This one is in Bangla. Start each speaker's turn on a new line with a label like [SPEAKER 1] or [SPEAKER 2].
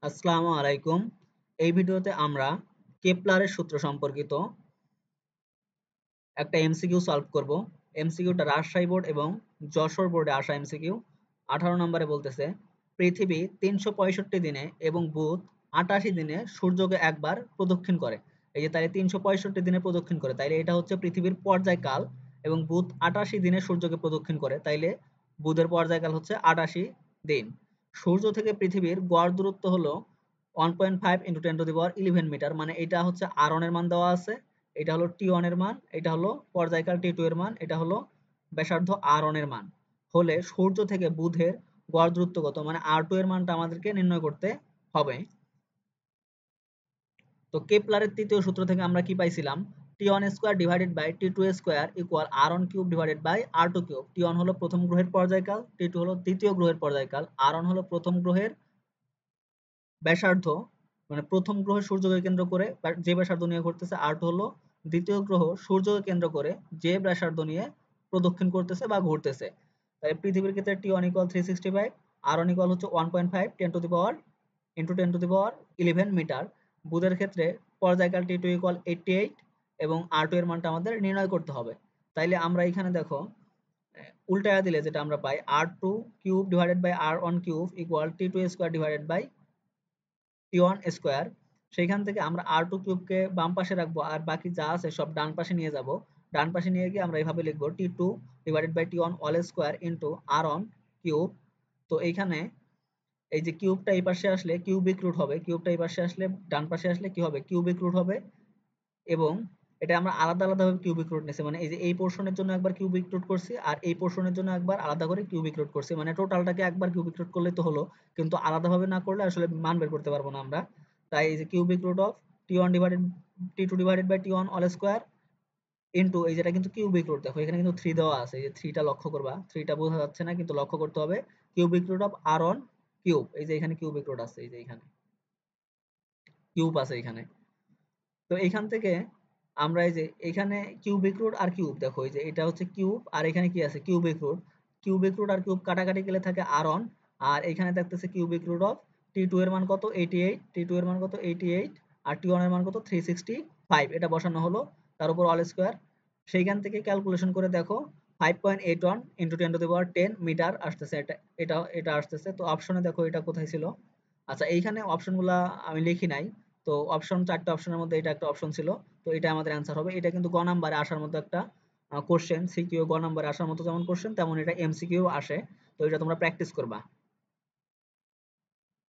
[SPEAKER 1] আসসালামু আলাইকুম। এই ভিডিওতে আমরা কেপলারের সূত্র সম্পর্কিত একটা এমসিকিউ সলভ করব। এমসিকিউটা রাজশাহী বোর্ড এবং যশোর বোর্ডে আসা এমসিকিউ। 18 নম্বরে বলতেছে, পৃথিবী 365 দিনে এবং বুধ 88 দিনে সূর্যকে একবার প্রদক্ষিণ করে। এই যে তাহলে 365 দিনে প্রদক্ষিণ করে, তাইলে এটা হচ্ছে পৃথিবীর পর্যায়কাল, এবং বুধ 88 দিনে সূর্যকে প্রদক্ষিণ করে, তাইলে বুধের পর্যায়কাল হচ্ছে 88 দিন। সূর্য থেকে পৃথিবীর গড় দূরত্ব হলো 1.5 × 10⁻11 মিটার, মানে এটা হচ্ছে আর1 এর মান দেওয়া আছে, এটা হলো টি1 এর মান, এটা হলো পর্যায়কাল টি2 এর মান, এটা হলো ব্যাসার্ধ আর1 এর মান। হলে সূর্য থেকে বুধের গড় দূরত্ব কত, মানে আর2 এর মানটা আমাদেরকে নির্ণয় করতে হবে। তো কেপলারের তৃতীয় সূত্র থেকে আমরা কি পাইছিলাম, T one square divided by T two square equal R one cube divided by R two cube. T one হলো প্রথম গ্রহের পর্যায়কাল, টি2 হলো দ্বিতীয় গ্রহের পর্যায়কাল, আর1 হলো প্রথম গ্রহের ব্যাসার্ধ, মানে প্রথম গ্রহ সূর্যকে কেন্দ্র করে যে ব্যাসার্ধ নিয়ে ঘুরতেছে, আর2 হলো দ্বিতীয় গ্রহ সূর্যকে কেন্দ্র করে যে ব্যাসার্ধ নিয়ে প্রদক্ষিণ করতেছে বা ঘুরতেছে। তাই পৃথিবীর ক্ষেত্রে টি1 ইকুয়াল 365, আর1 ইকুয়াল হচ্ছে 1.5 10 to the power into 10 to the power 11 metre. বুধের ক্ষেত্রে পর্যায়কাল টি2 ইকুয়াল 88 এবং আর2 এর মানটা আমাদের নির্ণয় করতে হবে। তাইলে আমরা এখানে দেখো, উল্টায়া দিলে যেটা আমরা পাই, R two cube divided by R one cube equal T two square divided by T one square. সেইখান থেকে আমরা আর2 কিউবকে বাম পাশে রাখবো, আর বাকি যা আছে সব ডান পাশে নিয়ে যাব। ডান পাশে নিয়ে গিয়ে আমরা এইভাবে লিখবো T two divided by T one all square into R one cube. তো এইখানে এই যে কিউবটা এই পাশে আসলে কিউবিক রুট হবে, কিউবটা এই পাশে আসলে ডান পাশে আসলে কি হবে, কিউবিক রুট হবে। এবং এটা আমরা আলাদা আলাদাভাবে কিউবিক রুট নিছি, মানে এই যে এই পোর্শনের জন্য একবার কিউবিক রুট করছি আর এই পোর্শনের জন্য একবার আলাদা করে কিউবিক রুট করছি, মানে টোটালটাকে একবার কিউবিক রুট করলেই তো হলো, কিন্তু আলাদাভাবে না করলে আসলে মান বের করতে পারবো না আমরা। তাই এই যে cubic root of T one divided T two divided by T one all square into, এই যেটা কিন্তু কিউবিক রুট, দেখো এখানে কিন্তু 3 দেওয়া আছে, এই যে 3টা লক্ষ্য করবা, 3টা বোঝা যাচ্ছে না কিন্তু লক্ষ্য করতে হবে। কিউবিক রুট অফ আর1 কিউব, এই যে এখানে কিউবিক রুট আছে, এই যে এখানে কিউব আছে এখানে। তো এইখান থেকে আমরা এই যে এখানে কিউবিক রুট আর কিউব, দেখো এই যে এটা হচ্ছে কিউব আর এখানে কি আছে কিউবিক রুট। কিউবিক রুট আর কিউব কাটাকাটি গেলে থাকে আর1, আর এখানে দেখতেছে কিউবিক রুট অফ টি2 এর মান কত 88, টি2 এর মান কত 88, আর টি1 এর মান কত 365, এটা বসানো হলো, তার উপর অল স্কয়ার। সেইখান থেকে ক্যালকুলেশন করে দেখো 5.81 into 10 to the power 10 metre আসতেছে, এটা আসতেছে। তো অপশনে দেখো এটা কোথায় ছিল, আচ্ছা এইখানে অপশনগুলা আমি লিখি নাই। তো অপশন, 4টা অপশনের মধ্যে এটা একটা অপশন ছিল, তো এটা আমাদের অ্যান্সার হবে। এটা কিন্তু গ নাম্বারে আসার মতো একটা কোশ্চেন, সিকিউ গ নাম্বারে আসার মতো যেমন কোশ্চেন তেমন এটা এমসিকিউ আসে। তো এটা তোমরা প্র্যাকটিস করবা।